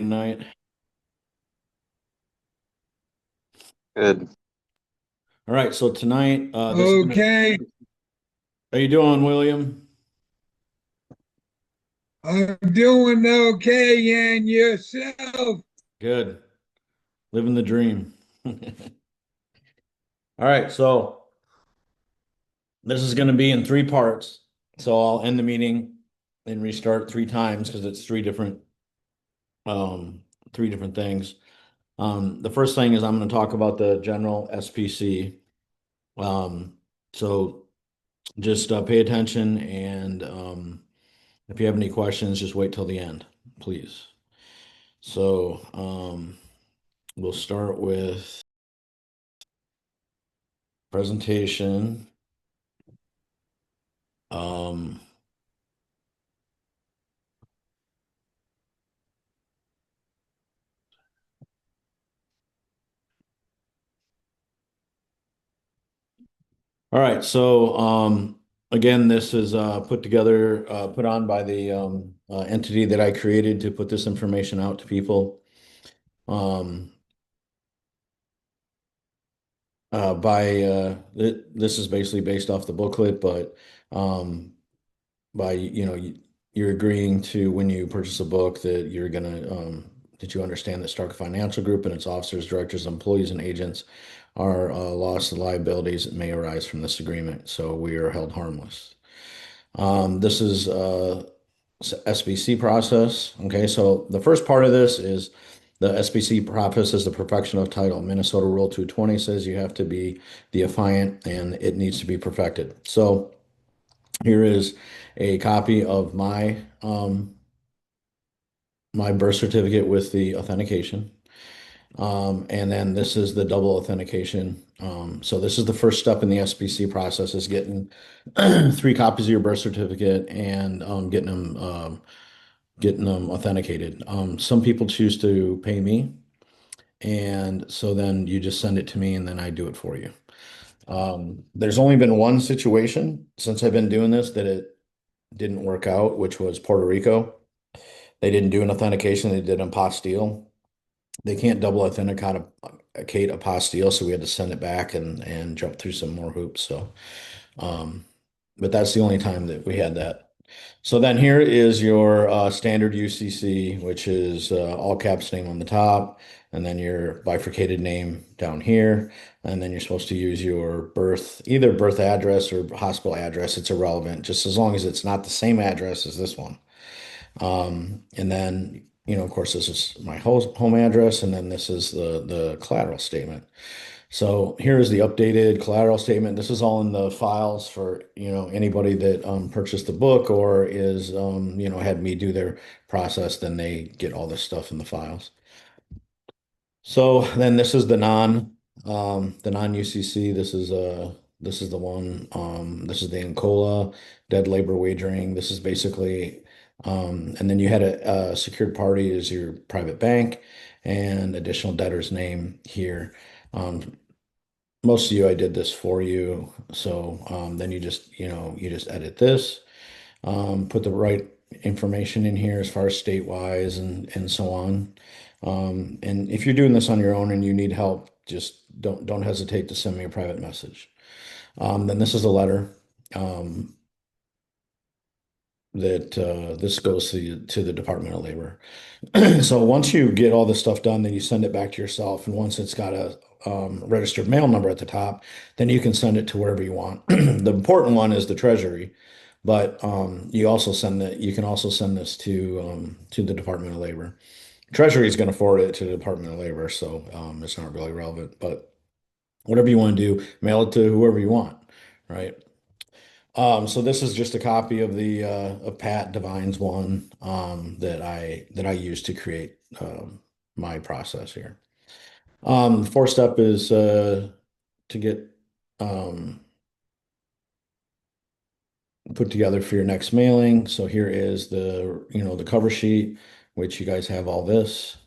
Night. Good. All right, so tonight, this is gonna. Okay, How you doing, William? I'm doing okay, and yourself? Good. Living the dream. All right, so this is going to be in three parts. So I'll end the meeting and restart three times because it's um, three different things. The first thing is I'm going to talk about the general SPC. Um, so just pay attention and if you have any questions, just wait till the end, please. So we'll start with presentation. Um, all right, so again, this is put together, put on by the entity that I created to put this information out to people. Um, this is basically based off the booklet, but um, by you're agreeing to when you purchase a book that you're gonna that you understand that Stark Financial Group and its officers, directors, employees, and agents are lost to liabilities that may arise from this agreement. So we are held harmless. This is SBC process. Okay, so the first part of this is the SBC process is the perfection of title. Minnesota Rule 220 says you have to be the affiant and it needs to be perfected. So here is a copy of my birth certificate with the authentication. And then this is the double authentication. So this is the first step in the SBC process is getting three copies of your birth certificate and getting them authenticated. Some people choose to pay me, and so then you just send it to me and then I do it for you. There's only been one situation since I've been doing this that it didn't work out, which was Puerto Rico. They didn't do an authentication, they did an apostille. They can't double authenticate a apostille, so we had to send it back and jump through some more hoops. So, um, but that's the only time that we had that. So then here is your standard UCC, which is all caps name on the top, and then your bifurcated name down here. And then you're supposed to use your either birth address or hospital address. It's irrelevant, just as long as it's not the same address as this one. And then, of course, this is my home address, and then this is the collateral statement. So here is the updated collateral statement. This is all in the files for, anybody that purchased the book or had me do their process, then they get all this stuff in the files. So then this is the non UCC. This is the one this is the Ancola dead labor wagering. This is basically and then you had a secured party as your private bank and additional debtor's name here. Most of you I did this for you. So then you just edit this, put the right information in here as far as state-wise and so on. And if you're doing this on your own and you need help, just don't hesitate to send me a private message. Then this is a letter that this goes to the Department of Labor. So once you get all this stuff done, then you send it back to yourself. And once it's got a registered mail number at the top, then you can send it to wherever you want. The important one is the Treasury, but you can also send this to the Department of Labor. Treasury is going to forward it to the Department of Labor, so it's not really relevant. But whatever you want to do, mail it to whoever you want, right? So this is just a copy of the of Pat Devine's one that I used to create my process here. The fourth step is to get um, put together for your next mailing. So here is the cover sheet, which you guys have all this.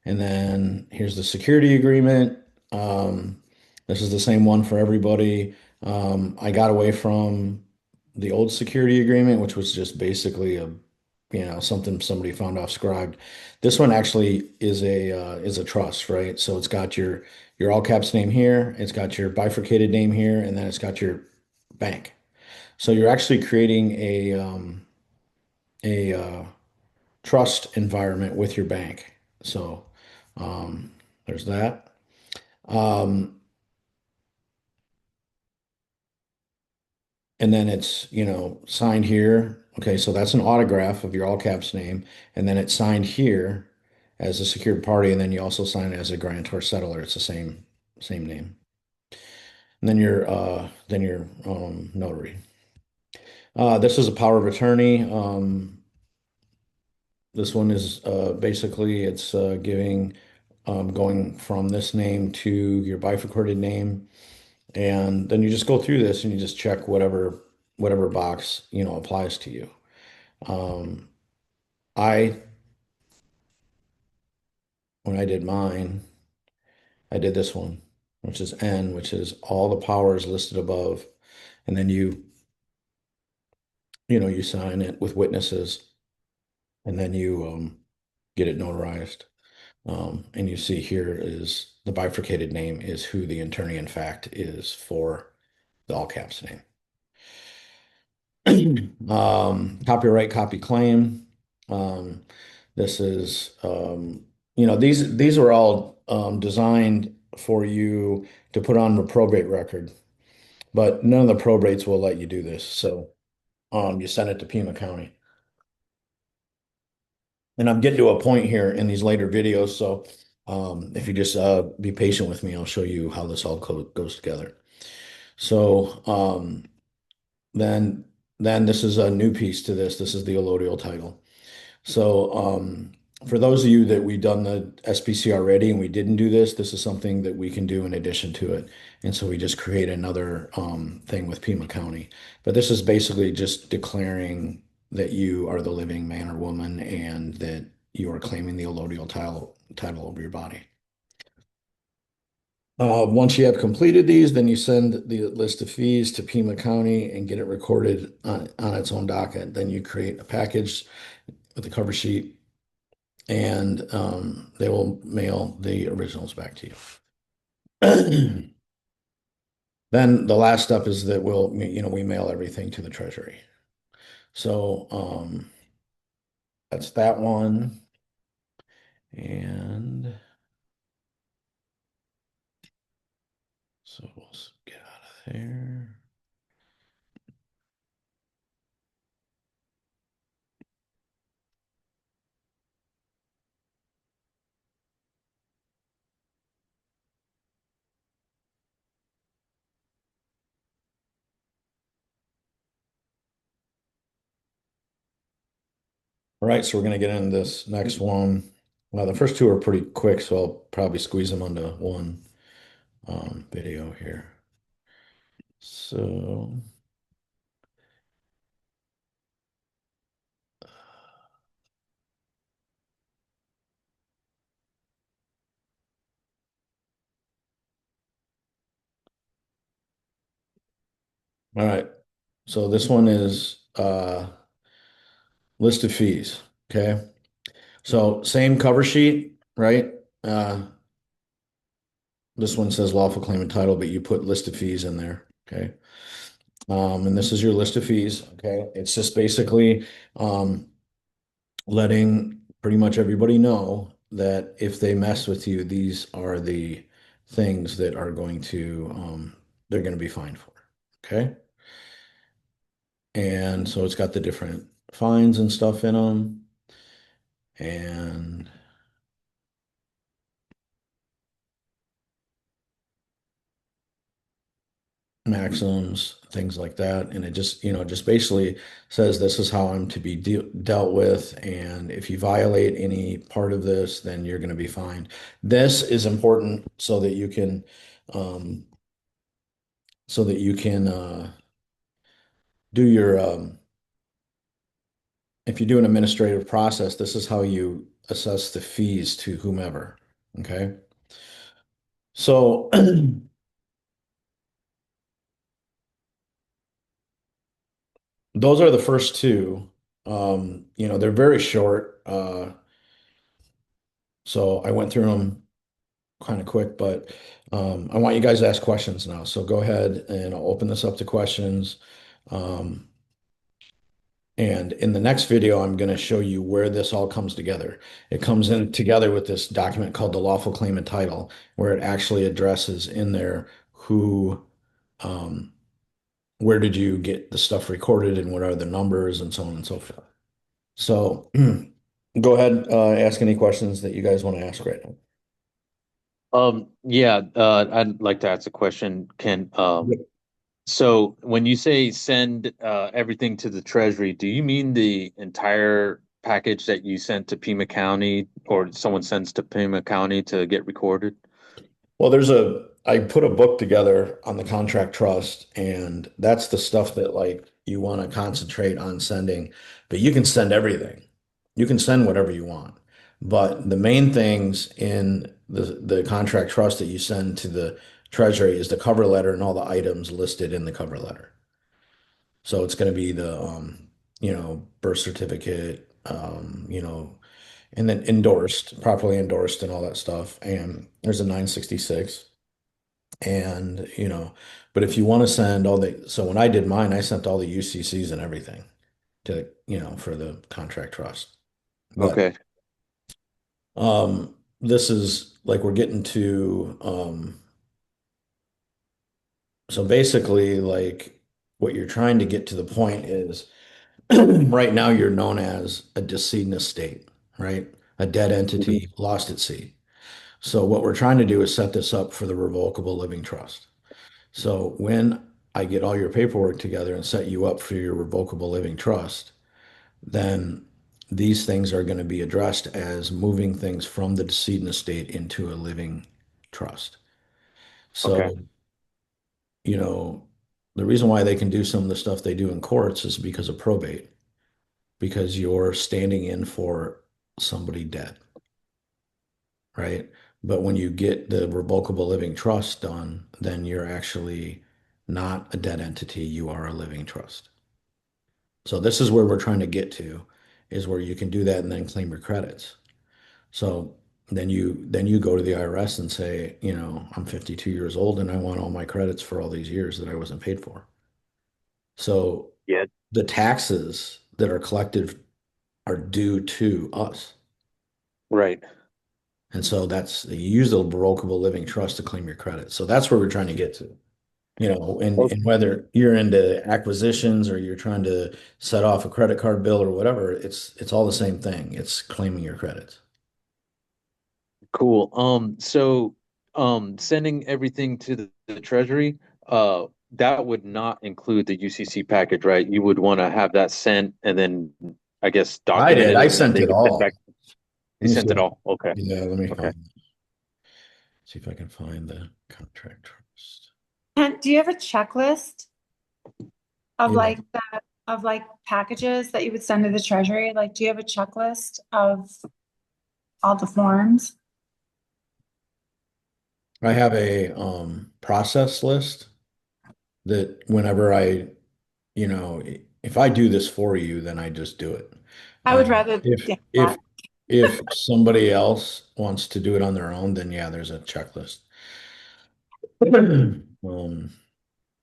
And then here's the security agreement. This is the same one for everybody. I got away from the old security agreement, which was just basically something somebody found off Scribed. This one actually is a trust, right? So it's got your all caps name here, it's got your bifurcated name here, and then it's got your bank. So you're actually creating a trust environment with your bank. So um, there's that. Um, and then it's, signed here. Okay, so that's an autograph of your all caps name, and then it's signed here as a secured party, and then you also sign it as a grantor settler. It's the same name. And then your notary. This is a power of attorney. This one is basically it's giving going from this name to your bifurcated name, and then you just go through this and you just check whatever box applies to you. Um, I when I did mine, I did this one, which is N, which is all the powers listed above, and then you sign it with witnesses, and then you get it notarized. And you see here is the bifurcated name is who the attorney in fact is for the all caps name. Copyright copy claim. Um, this is these were all designed for you to put on the probate record, but none of the probates will let you do this. So you send it to Pima County. And I'm getting to a point here in these later videos, so if you just be patient with me, I'll show you how this all goes together. So then then this is a new piece to this. This is the allodial title. So for those of you that we've done the SPC already and we didn't do this, this is something that we can do in addition to it. And so we just create another thing with Pima County. But this is basically just declaring that you are the living man or woman and that you are claiming the allodial title over your body. Once you have completed these, then you send the list of fees to Pima County and get it recorded on its own docket. Then you create a package with the cover sheet and they will mail the originals back to you. Then the last step is that we mail everything to the Treasury. So that's that one. And so we'll get out of there. All right, so we're going to get into this next one. Well, the first two are pretty quick, so I'll probably squeeze them onto one video here. So, all right. So this one is list of fees. Okay. So same cover sheet, right? Uh, this one says lawful claim and title, but you put list of fees in there. Okay. And this is your list of fees. Okay. It's just basically letting pretty much everybody know that if they mess with you, these are the things that are going to they're going to be fined for. Okay. And so it's got the different fines and stuff in them. And maxims, things like that. And it just basically says this is how I'm to be dealt with. And if you violate any part of this, then you're going to be fined. This is important um, so that you can do your if you do an administrative process, this is how you assess the fees to whomever. Okay. So those are the first two. They're very short. So I went through them kind of quick, but I want you guys to ask questions now. So go ahead and I'll open this up to questions. Um, and in the next video, I'm going to show you where this all comes together. It comes in together with this document called the Lawful Claim and Title, where it actually addresses in there who, um, where did you get the stuff recorded and what are the numbers and so on and so forth. So go ahead, ask any questions that you guys want to ask right now. Yeah, I'd like to ask a question, Ken. Yep. So when you say send everything to the Treasury, do you mean the entire package that you sent to Pima County or someone sends to Pima County to get recorded? Well, I put a book together on the contract trust, and that's the stuff that like you want to concentrate on sending, but you can send everything. You can send whatever you want. But the main things in the contract trust that you send to the Treasury is the cover letter and all the items listed in the cover letter. So it's going to be the birth certificate, and then endorsed, properly endorsed and all that stuff. And there's a 966. And, but if you want to send so when I did mine, I sent all the UCCs and everything to, for the contract trust. But Okay. this is like we're getting to, so basically, like what you're trying to get to the point is right now you're known as a decedent estate, right? A dead Mhm. entity lost at sea. So what we're trying to do is set this up for the revocable living trust. So when I get all your paperwork together and set you up for your revocable living trust, then these things are going to be addressed as moving things from the decedent estate into a living trust. Okay. So, you know, the reason why they can do some of the stuff they do in courts is because of probate, because you're standing in for somebody dead, right? But when you get the revocable living trust done, then you're actually not a dead entity, you are a living trust. So this is where we're trying to get to, is where you can do that and then claim your credits. So then you go to the IRS and say, I'm 52 years old and I want all my credits for all these years that I wasn't paid for. So Yeah. the taxes that are collected are due to us. Right. And so you use the revocable living trust to claim your credit. So that's where we're trying to get to. And whether you're into acquisitions or you're trying to set off a credit card bill or whatever, it's all the same thing. It's claiming your credits. Cool. Sending everything to the Treasury, that would not include the UCC package, right? You would want to have that sent and then I guess I did. documented I and then sent they it could send back. all. You Let me see. sent it all. Okay. Yeah, let me Okay. see if I can find the contract trust. And do you have a checklist of Yeah, like packages that you would send to the treasury? Like, do you have a checklist of all the forms? I have a process list that whenever if I do this for you, then I just do it. I would rather If get if that. if somebody else wants to do it on their own, then yeah, there's a checklist. Um,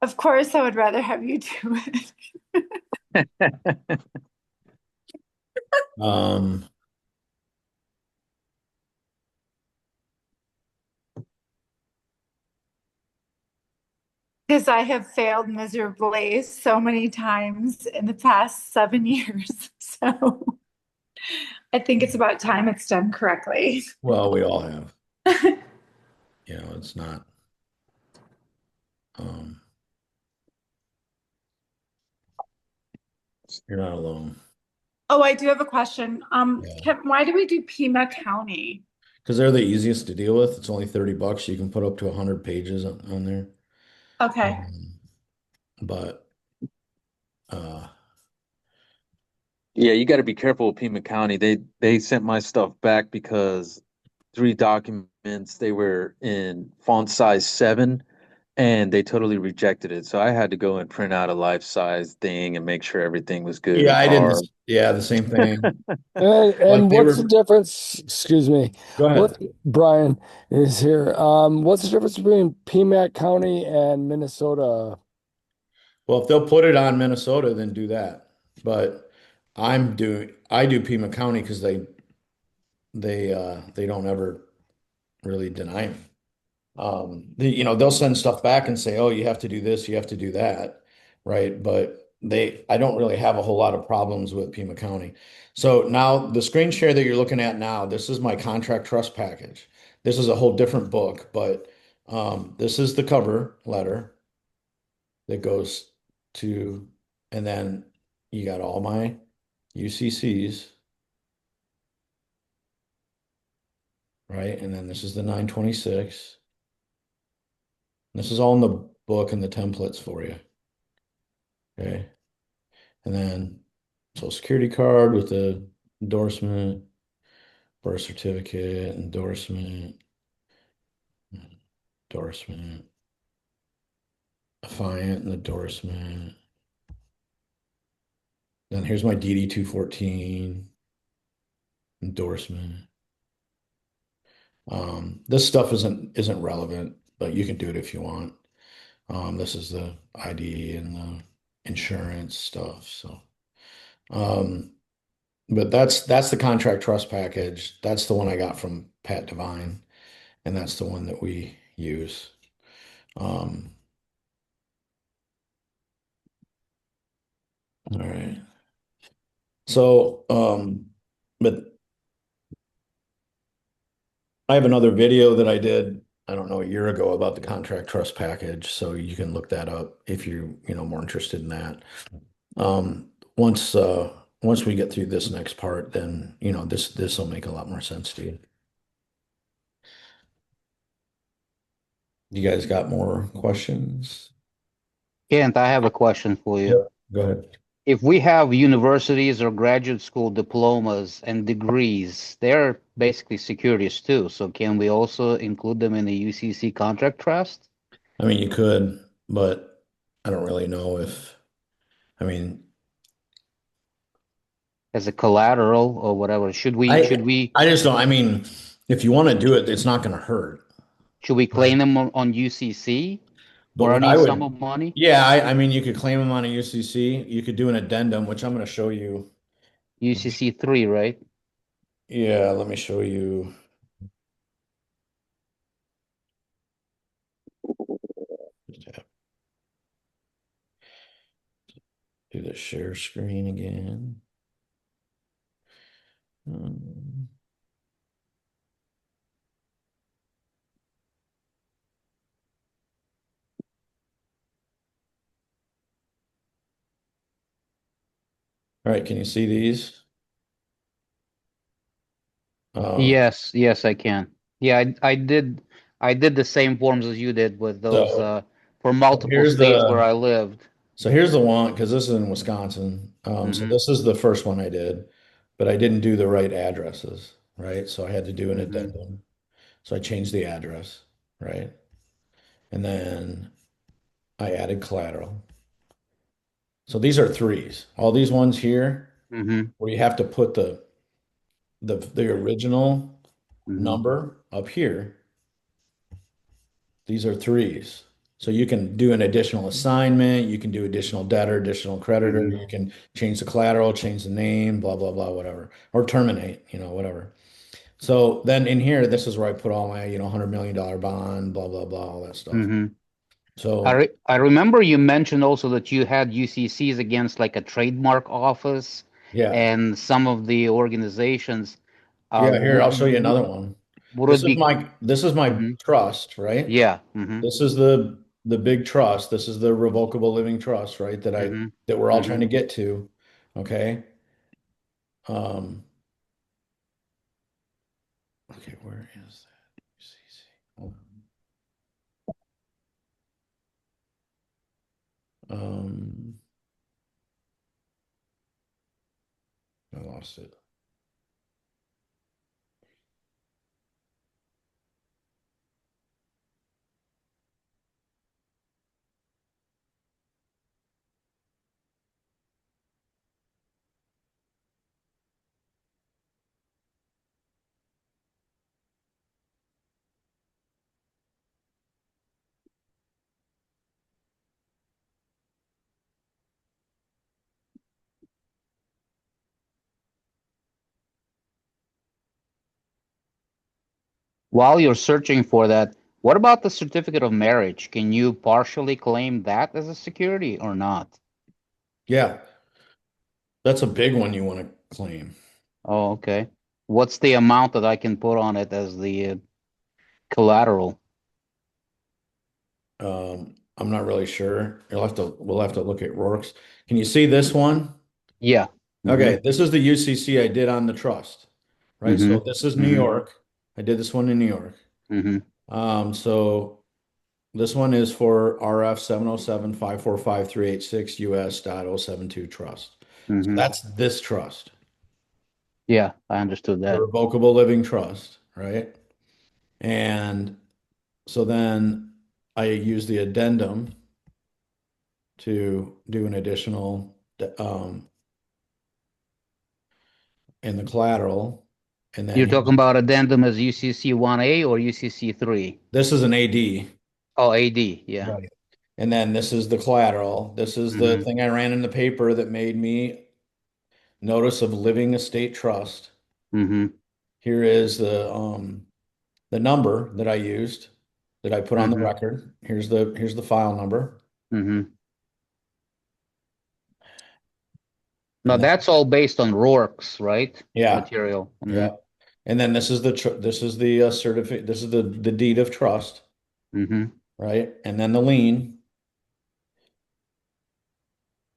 Of course, I would rather have you do it um, because I have failed miserably so many times in the past 7 years. So I think it's about time it's done correctly. well, we all have. It's not. Um, you're not alone. Oh, I do have a question. Yeah, Why do we do Pima County? because they're the easiest to deal with. It's only $30. You can put up to 100 pages on there. Okay. Um, but uh, Yeah, you got to be careful with Pima County. They sent my stuff back because three documents they were in font size 7 and they totally rejected it. So I had to go and print out a life-size thing and make sure everything was good Yeah, and I didn't. hard. Yeah, the same thing. Like And they what's the were. difference? Excuse me. Go What ahead. Brian is here. What's the difference between Pima County and Minnesota? Well, if they'll put it on Minnesota, then do that. But I do Pima County because they don't ever really deny me. They'll send stuff back and say, "Oh, you have to do this, you have to do that," right? But I don't really have a whole lot of problems with Pima County. So now the screen share that you're looking at now, this is my contract trust package. This is a whole different book, but this is the cover letter that goes to, and then you got all my UCCs, right? And then this is the 926. This is all in the book and the templates for you. Okay. And then social security card with the endorsement, birth certificate, endorsement, affiant and endorsement. Then here's my DD 214 endorsement. This stuff isn't relevant, but you can do it if you want. This is the ID and the insurance stuff. So, um, but that's the contract trust package. That's the one I got from Pat Devine, and that's the one that we use. Um, all right. So, but I have another video that I did, I don't know, a year ago about the contract trust package. So you can look that up if you're more interested in that. Um, once, uh, once we get through this next part, then, this will make a lot more sense to you. You guys got more questions? Kent, I have a question for you. Yep. Go ahead. If we have universities or graduate school diplomas and degrees, they're basically securities too. So can we also include them in the UCC contract trust I mean, you could, but I don't really know if, I mean, as a collateral or whatever? Should we I should we I just don't, I mean, if you want to do it, it's not going to hurt. should we Right. claim them on UCC But for what any I sum would, of money? yeah, I mean, you could claim them on a UCC. You could do an addendum, which I'm going to show you. UCC 3, right? Yeah, let me show you. Just have to do the share screen again. Um, all right, can you see these? Yes, yes, I can. Yeah, I did the same forms as you did with those So for multiple here's states where the I lived. so here's the one because this is in Wisconsin. So Mm-hmm. this is the first one I did, but I didn't do the right addresses, right? So I had to do an Mm-hmm. addendum. So I changed the address, right? And then I added collateral. So these are threes. All these ones here Mm-hmm. where you have to put the original Mm-hmm. number up here. These are threes. So you can do an additional assignment, you can do additional debtor, additional creditor, Mm-hmm. you can change the collateral, change the name, blah, blah, blah, whatever, or terminate, whatever. So then in here, this is where I put all my, $100 million bond, blah, blah, blah, all that stuff. Mm-hmm. So I remember you mentioned also that you had UCCs against like a trademark office yeah, and some of the organizations. yeah, here, I'll show you Would another one. it be? This is my Hmm. trust, right? Yeah. Mm-hmm. This is the big trust. This is the revocable living trust, right? Mm-hmm. That we're all trying Mm-hmm. to get to. Okay. Um, okay, where is that? UCC. Hold on. I lost it. While you're searching for that, what about the certificate of marriage? Can you partially claim that as a security or not? Yeah, that's a big one you want to claim. Oh, okay. What's the amount that I can put on it as the collateral? I'm not really sure. We'll have to look at Rourke's. Can you see this one? Yeah. Mm-hmm. Okay, this is the UCC I did on the trust, right? Mm-hmm. So this is New Mm-hmm. York. I did this one in New York. Mm-hmm. So this one is for RF 707-545-386 US.072 trust. So Mm-hmm. that's this trust, Yeah, I understood the that. revocable living trust, right? And so then I use the addendum to do an additional in the collateral. And then You're talking about addendum as UCC 1A or UCC 3? this is an AD. Oh, AD. Yeah. Right. And then this is the collateral. This is the Mm-hmm. thing I ran in the paper that made me notice of living estate trust. Mm-hmm. Here is the number that I used that I put on the Mm-hmm. record. Here's the file number. Mm-hmm. Now And then that's all based on Rourke's, right? yeah, Material. Mm-hmm. yeah. And then this is the certificate, this is the deed of trust, Mm-hmm. right? And then the lien,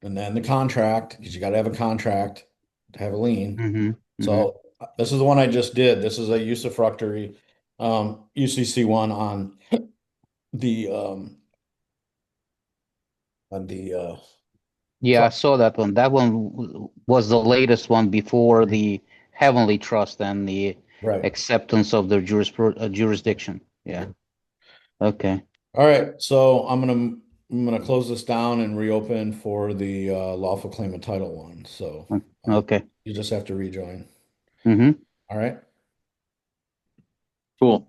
and then the contract, because you got to have a contract to have a lien. Mm-hmm. Mm-hmm. So this is the one I just did. This is a usufructory UCC one the um on the Yeah, I trust. saw that one. That one was the latest one before the Heavenly Trust and the Right. acceptance of their jurisdiction. Yeah. Okay. All right. So I'm gonna close this down and reopen for the lawful claim of title one. So Okay. you just have to rejoin. Mm-hmm. All right. Cool.